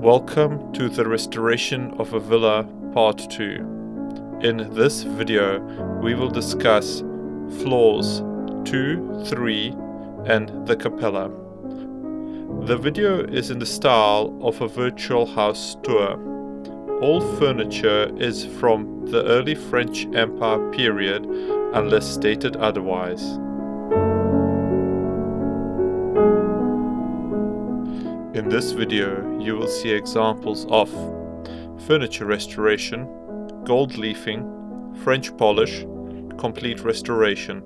Welcome to the restoration of a villa part 2. In this video we will discuss floors 2, 3 and the capella. The video is in the style of a virtual house tour. All furniture is from the early French Empire period unless stated otherwise. In this video, you will see examples of furniture restoration, gold leafing, French polish, complete restoration.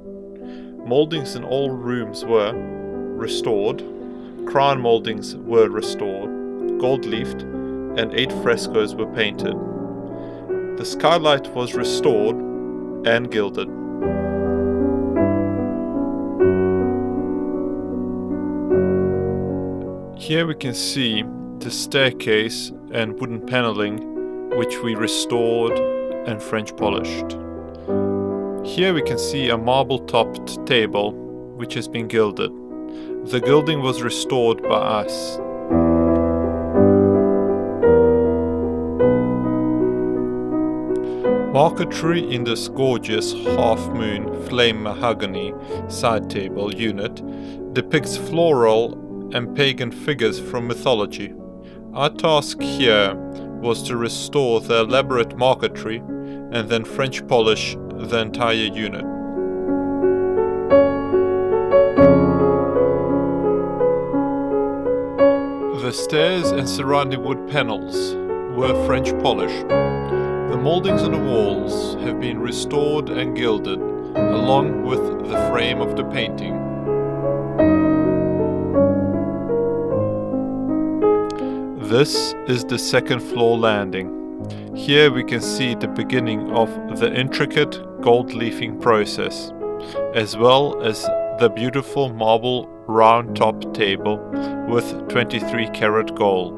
Moldings in all rooms were restored, crown moldings were restored, gold leafed, and 8 frescoes were painted. The skylight was restored and gilded. Here we can see the staircase and wooden paneling which we restored and French polished. Here we can see a marble-topped table which has been gilded. The gilding was restored by us. Marquetry in this gorgeous half-moon flame mahogany side table unit depicts floral and pagan figures from mythology. Our task here was to restore the elaborate marquetry and then French polish the entire unit. The stairs and surrounding wood panels were French polished. The moldings on the walls have been restored and gilded, along with the frame of the painting. This is the second floor landing. Here we can see the beginning of the intricate gold leafing process, as well as the beautiful marble round top table with 23 karat gold.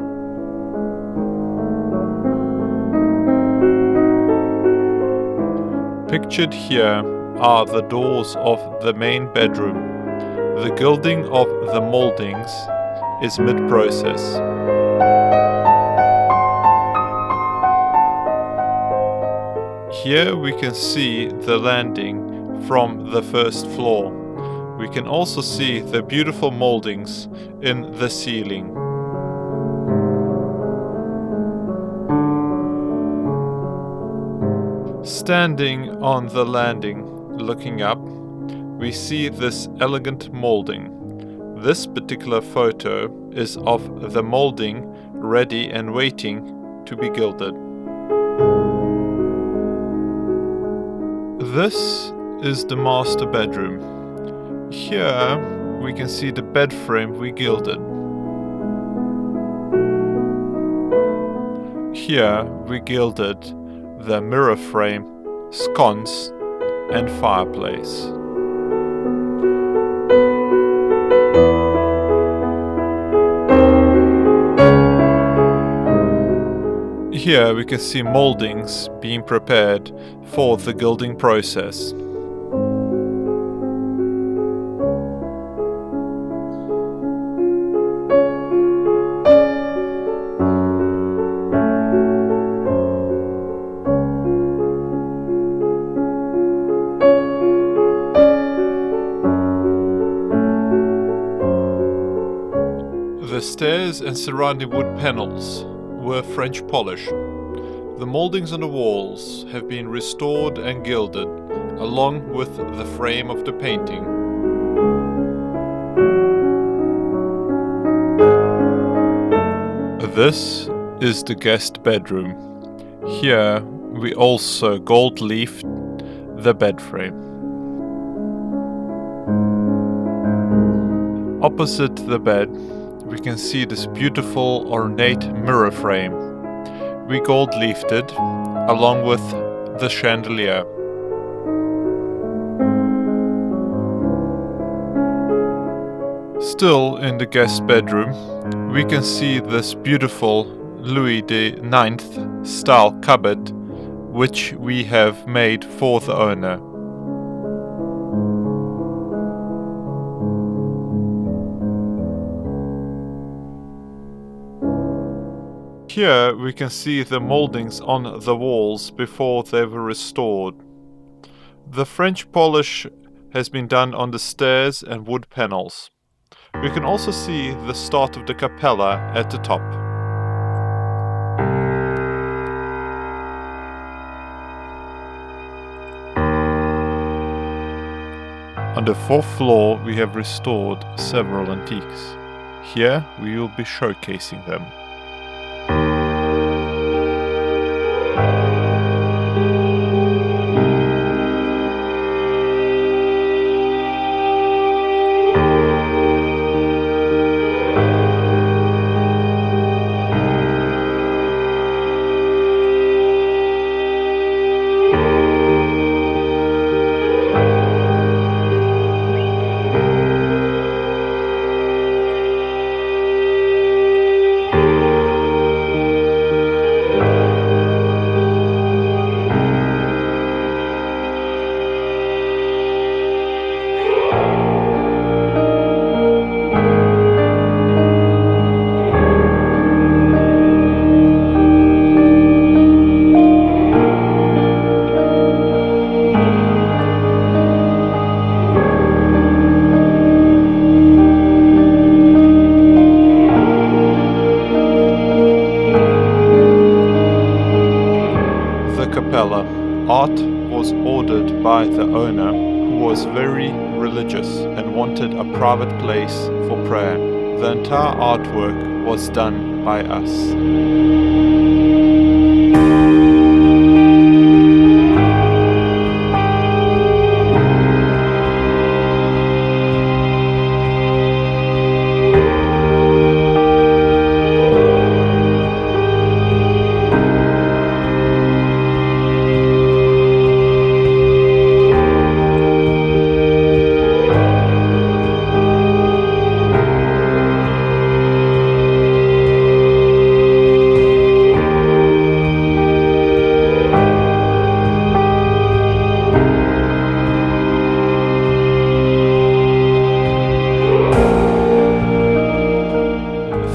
Pictured here are the doors of the main bedroom. The gilding of the moldings is mid-process. Here we can see the landing from the first floor. We can also see the beautiful moldings in the ceiling. Standing on the landing, looking up, we see this elegant molding. This particular photo is of the molding ready and waiting to be gilded. This is the master bedroom. Here we can see the bed frame we gilded. Here we gilded the mirror frame, sconce and fireplace. Here we can see moldings being prepared for the gilding process. The stairs and surrounding wood panels were French polish. The moldings on the walls have been restored and gilded, along with the frame of the painting. This is the guest bedroom. Here we also gold leafed the bed frame. Opposite the bed we can see this beautiful ornate mirror frame. We gold leafed it along with the chandelier. Still in the guest bedroom we can see this beautiful Louis IX style cupboard which we have made for the owner. Here we can see the moldings on the walls before they were restored. The French polish has been done on the stairs and wood panels. We can also see the start of the capella at the top. On the fourth floor we have restored several antiques. Here we will be showcasing them. Art was ordered by the owner, who was very religious and wanted a private place for prayer. The entire artwork was done by us.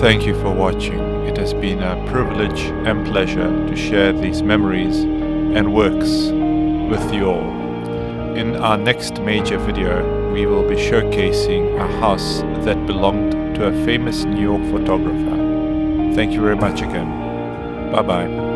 Thank you for watching. It has been a privilege and pleasure to share these memories and works with you all. In our next major video, we will be showcasing a house that belonged to a famous New York photographer. Thank you very much again. Bye bye.